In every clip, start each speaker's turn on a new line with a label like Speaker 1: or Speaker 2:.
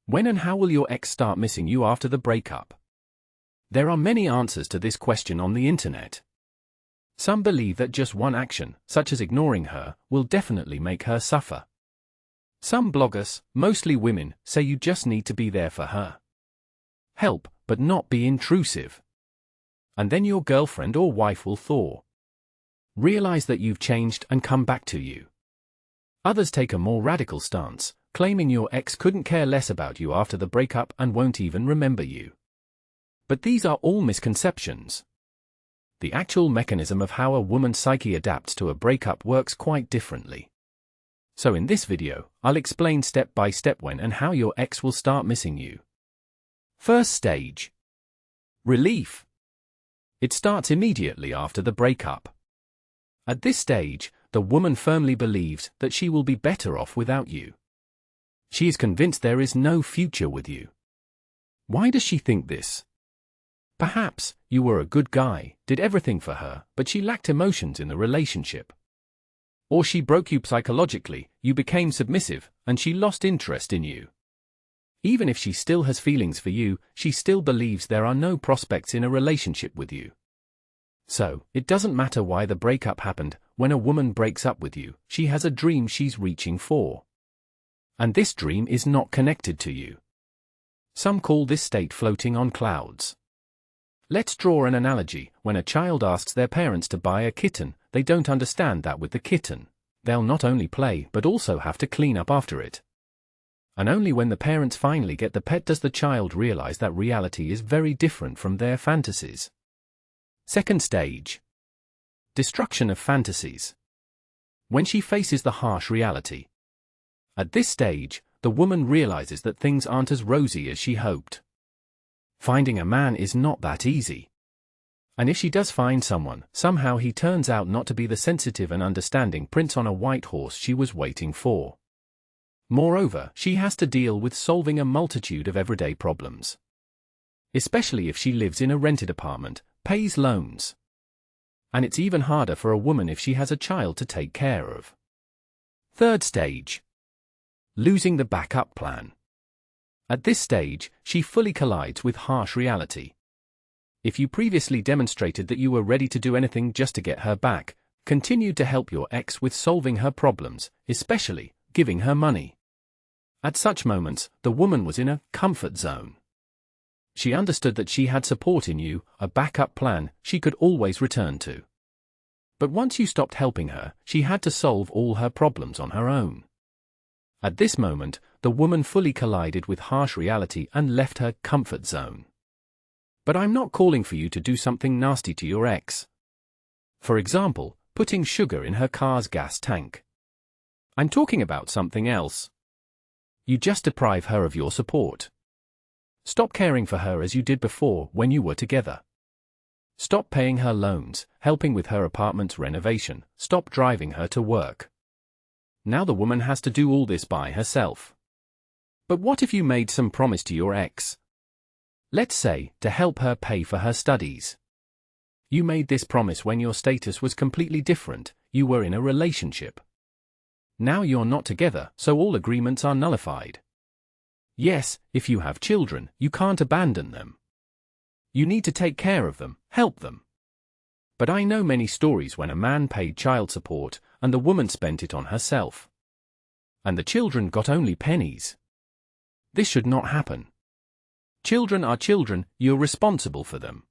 Speaker 1: When and how will your ex start missing you after the breakup? There are many answers to this question on the internet. Some believe that just one action, such as ignoring her, will definitely make her suffer. Some bloggers, mostly women, say you just need to be there for her. Help, but not be intrusive. And then your girlfriend or wife will thaw. Realize that you've changed and come back to you. Others take a more radical stance, claiming your ex couldn't care less about you after the breakup and won't even remember you. But these are all misconceptions. The actual mechanism of how a woman's psyche adapts to a breakup works quite differently. So in this video, I'll explain step by step when and how your ex will start missing you. First stage. Relief. It starts immediately after the breakup. At this stage, the woman firmly believes that she will be better off without you. She is convinced there is no future with you. Why does she think this? Perhaps you were a good guy, did everything for her, but she lacked emotions in the relationship. Or she broke you psychologically, you became submissive, and she lost interest in you. Even if she still has feelings for you, she still believes there are no prospects in a relationship with you. So, it doesn't matter why the breakup happened. When a woman breaks up with you, she has a dream she's reaching for. And this dream is not connected to you. Some call this state floating on clouds. Let's draw an analogy. When a child asks their parents to buy a kitten, they don't understand that with the kitten, they'll not only play but also have to clean up after it. And only when the parents finally get the pet does the child realize that reality is very different from their fantasies. Second stage. Destruction of fantasies. When she faces the harsh reality. At this stage, the woman realizes that things aren't as rosy as she hoped. Finding a man is not that easy. And if she does find someone, somehow he turns out not to be the sensitive and understanding prince on a white horse she was waiting for. Moreover, she has to deal with solving a multitude of everyday problems. Especially if she lives in a rented apartment, pays loans. And it's even harder for a woman if she has a child to take care of. Third stage. Losing the backup plan. At this stage, she fully collides with harsh reality. If you previously demonstrated that you were ready to do anything just to get her back, continued to help your ex with solving her problems, especially giving her money. At such moments, the woman was in a comfort zone. She understood that she had support in you, a backup plan she could always return to. But once you stopped helping her, she had to solve all her problems on her own. At this moment, the woman fully collided with harsh reality and left her comfort zone. But I'm not calling for you to do something nasty to your ex. For example, putting sugar in her car's gas tank. I'm talking about something else. You just deprive her of your support. Stop caring for her as you did before when you were together. Stop paying her loans, helping with her apartment's renovation, stop driving her to work. Now the woman has to do all this by herself. But what if you made some promise to your ex? Let's say, to help her pay for her studies. You made this promise when your status was completely different, you were in a relationship. Now you're not together, so all agreements are nullified. Yes, if you have children, you can't abandon them. You need to take care of them, help them. But I know many stories when a man paid child support, and the woman spent it on herself. And the children got only pennies. This should not happen. Children are children, you're responsible for them.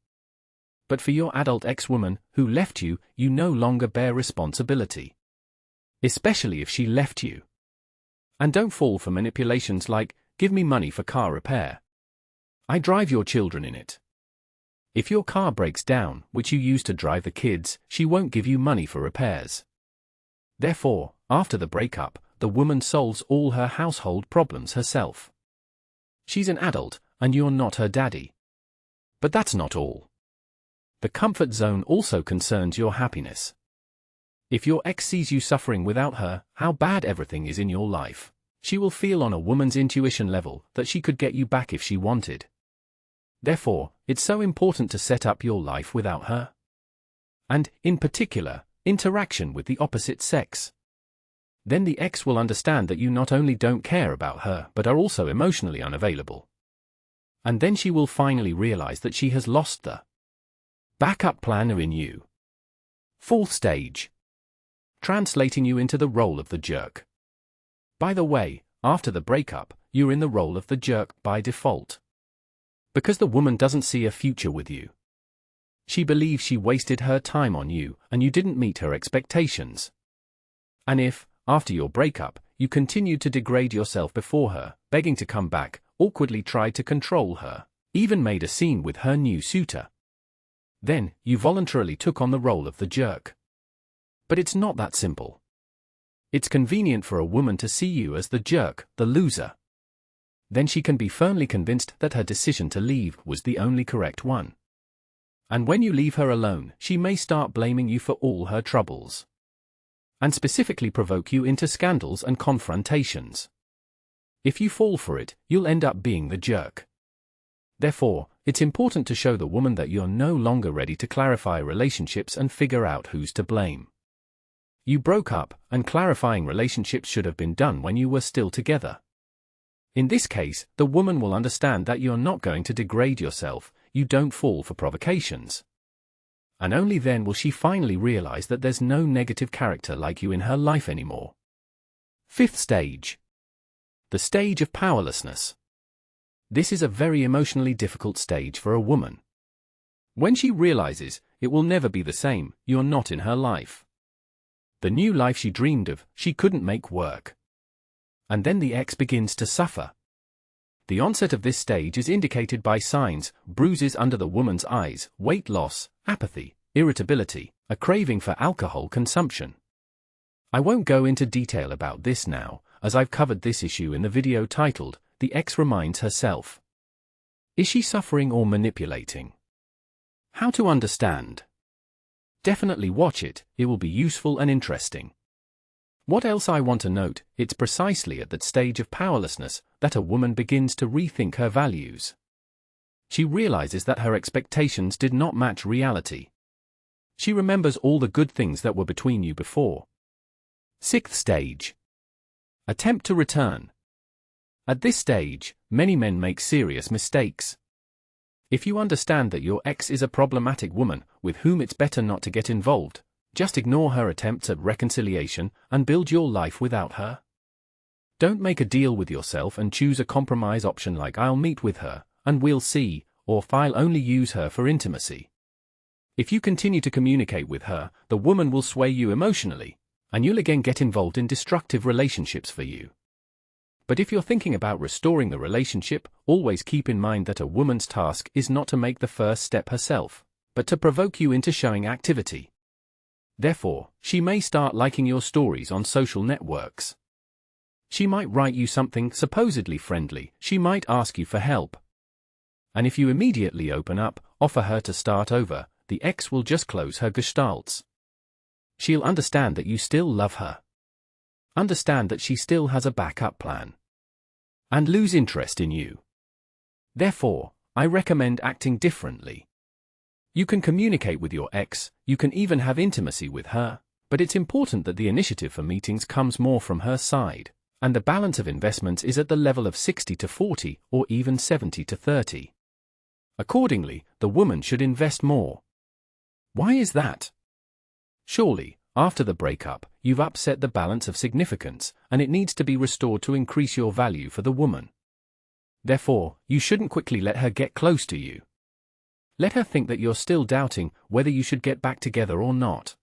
Speaker 1: But for your adult ex-woman, who left you, you no longer bear responsibility. Especially if she left you. And don't fall for manipulations like, give me money for car repair. I drive your children in it. If your car breaks down, which you use to drive the kids, she won't give you money for repairs. Therefore, after the breakup, the woman solves all her household problems herself. She's an adult, and you're not her daddy. But that's not all. The comfort zone also concerns your happiness. If your ex sees you suffering without her, how bad everything is in your life, she will feel on a woman's intuition level that she could get you back if she wanted. Therefore, it's so important to set up your life without her. And, in particular, interaction with the opposite sex. Then the ex will understand that you not only don't care about her but are also emotionally unavailable. And then she will finally realize that she has lost the backup planner in you. Fourth stage. Translating you into the role of the jerk. By the way, after the breakup, you're in the role of the jerk by default. Because the woman doesn't see a future with you. She believes she wasted her time on you and you didn't meet her expectations. And if, after your breakup, you continued to degrade yourself before her, begging to come back, awkwardly tried to control her, even made a scene with her new suitor, then you voluntarily took on the role of the jerk. But it's not that simple. It's convenient for a woman to see you as the jerk, the loser. Then she can be firmly convinced that her decision to leave was the only correct one. And when you leave her alone, she may start blaming you for all her troubles. And specifically provoke you into scandals and confrontations. If you fall for it, you'll end up being the jerk. Therefore, it's important to show the woman that you're no longer ready to clarify relationships and figure out who's to blame. You broke up, and clarifying relationships should have been done when you were still together. In this case, the woman will understand that you're not going to degrade yourself, you don't fall for provocations. And only then will she finally realize that there's no negative character like you in her life anymore. Fifth stage. The stage of powerlessness. This is a very emotionally difficult stage for a woman. When she realizes it will never be the same, you're not in her life. The new life she dreamed of, she couldn't make work. And then the ex begins to suffer. The onset of this stage is indicated by signs: bruises under the woman's eyes, weight loss, apathy, irritability, a craving for alcohol consumption. I won't go into detail about this now, as I've covered this issue in the video titled, "The Ex Reminds Herself." Is she suffering or manipulating? How to understand? Definitely watch it, it will be useful and interesting. What else I want to note, it's precisely at that stage of powerlessness that a woman begins to rethink her values. She realizes that her expectations did not match reality. She remembers all the good things that were between you before. Sixth stage. Attempt to return. At this stage, many men make serious mistakes. If you understand that your ex is a problematic woman with whom it's better not to get involved, just ignore her attempts at reconciliation and build your life without her. Don't make a deal with yourself and choose a compromise option like "I'll meet with her, and we'll see," or "I'll only use her for intimacy." If you continue to communicate with her, the woman will sway you emotionally, and you'll again get involved in destructive relationships for you. But if you're thinking about restoring the relationship, always keep in mind that a woman's task is not to make the first step herself, but to provoke you into showing activity. Therefore, she may start liking your stories on social networks. She might write you something supposedly friendly, she might ask you for help. And if you immediately open up, offer her to start over, the ex will just close her gestalts. She'll understand that you still love her. Understand that she still has a backup plan. And lose interest in you. Therefore, I recommend acting differently. You can communicate with your ex, you can even have intimacy with her, but it's important that the initiative for meetings comes more from her side, and the balance of investments is at the level of 60 to 40 or even 70 to 30. Accordingly, the woman should invest more. Why is that? Surely, after the breakup, you've upset the balance of significance, and it needs to be restored to increase your value for the woman. Therefore, you shouldn't quickly let her get close to you. Let her think that you're still doubting whether you should get back together or not.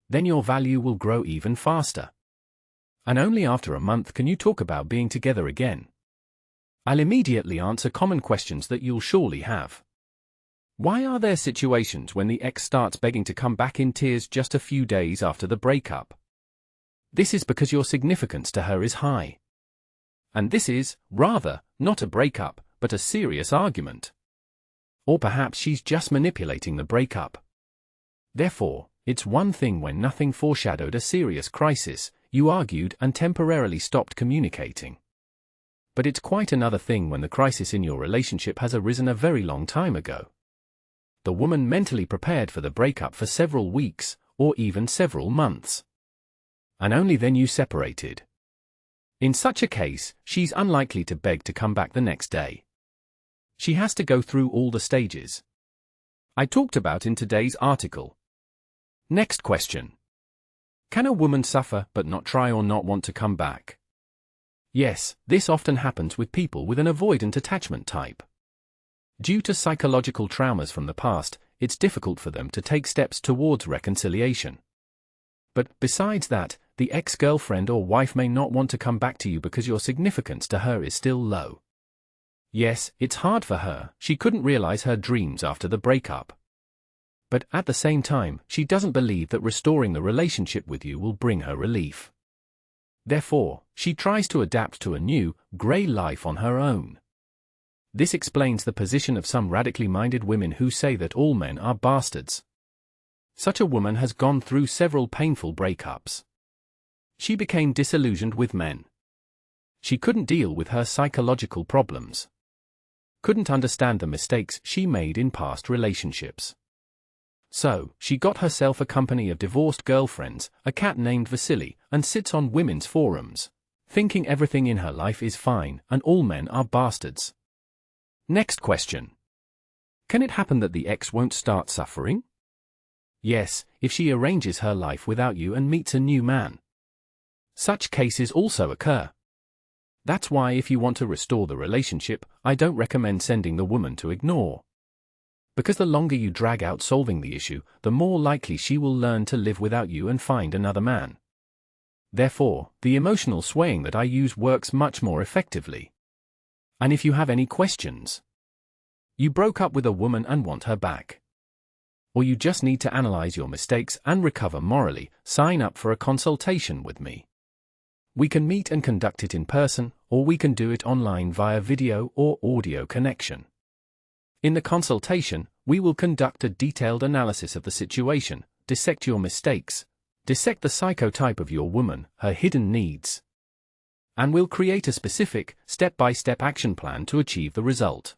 Speaker 1: Then your value will grow even faster. And only after a month can you talk about being together again. I'll immediately answer common questions that you'll surely have. Why are there situations when the ex starts begging to come back in tears just a few days after the breakup? This is because your significance to her is high. And this is, rather, not a breakup, but a serious argument. Or perhaps she's just manipulating the breakup. Therefore, it's one thing when nothing foreshadowed a serious crisis, you argued and temporarily stopped communicating. But it's quite another thing when the crisis in your relationship has arisen a very long time ago. The woman mentally prepared for the breakup for several weeks, or even several months. and only then you separated. In such a case, she's unlikely to beg to come back the next day. She has to go through all the stages I talked about in today's article. Next question. Can a woman suffer but not try or not want to come back? Yes, this often happens with people with an avoidant attachment type. Due to psychological traumas from the past, it's difficult for them to take steps towards reconciliation. But besides that, the ex-girlfriend or wife may not want to come back to you because your significance to her is still low. Yes, it's hard for her, she couldn't realize her dreams after the breakup. But at the same time, she doesn't believe that restoring the relationship with you will bring her relief. Therefore, she tries to adapt to a new, grey life on her own. This explains the position of some radically minded women who say that all men are bastards. Such a woman has gone through several painful breakups. She became disillusioned with men. She couldn't deal with her psychological problems. Couldn't understand the mistakes she made in past relationships. So, she got herself a company of divorced girlfriends, a cat named Vasily, and sits on women's forums, thinking everything in her life is fine and all men are bastards. Next question. Can it happen that the ex won't start suffering? Yes, if she arranges her life without you and meets a new man. Such cases also occur. That's why if you want to restore the relationship, I don't recommend sending the woman to ignore. Because the longer you drag out solving the issue, the more likely she will learn to live without you and find another man. Therefore, the emotional swaying that I use works much more effectively. And if you have any questions, you broke up with a woman and want her back, or you just need to analyze your mistakes and recover morally, sign up for a consultation with me. We can meet and conduct it in person, or we can do it online via video or audio connection. In the consultation, we will conduct a detailed analysis of the situation, dissect your mistakes, dissect the psychotype of your woman, her hidden needs, and we'll create a specific, step-by-step action plan to achieve the result.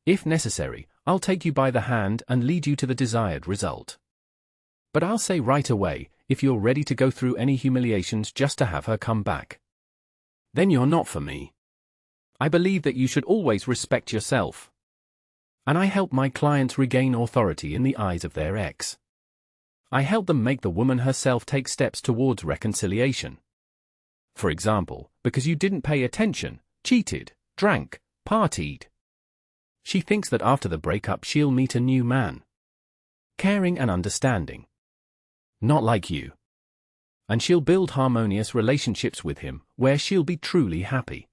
Speaker 1: If necessary, I'll take you by the hand and lead you to the desired result. But I'll say right away, if you're ready to go through any humiliations just to have her come back, then you're not for me. I believe that you should always respect yourself. And I help my clients regain authority in the eyes of their ex. I help them make the woman herself take steps towards reconciliation. For example, because you didn't pay attention, cheated, drank, partied. She thinks that after the breakup she'll meet a new man, caring and understanding, not like you. And she'll build harmonious relationships with him, where she'll be truly happy.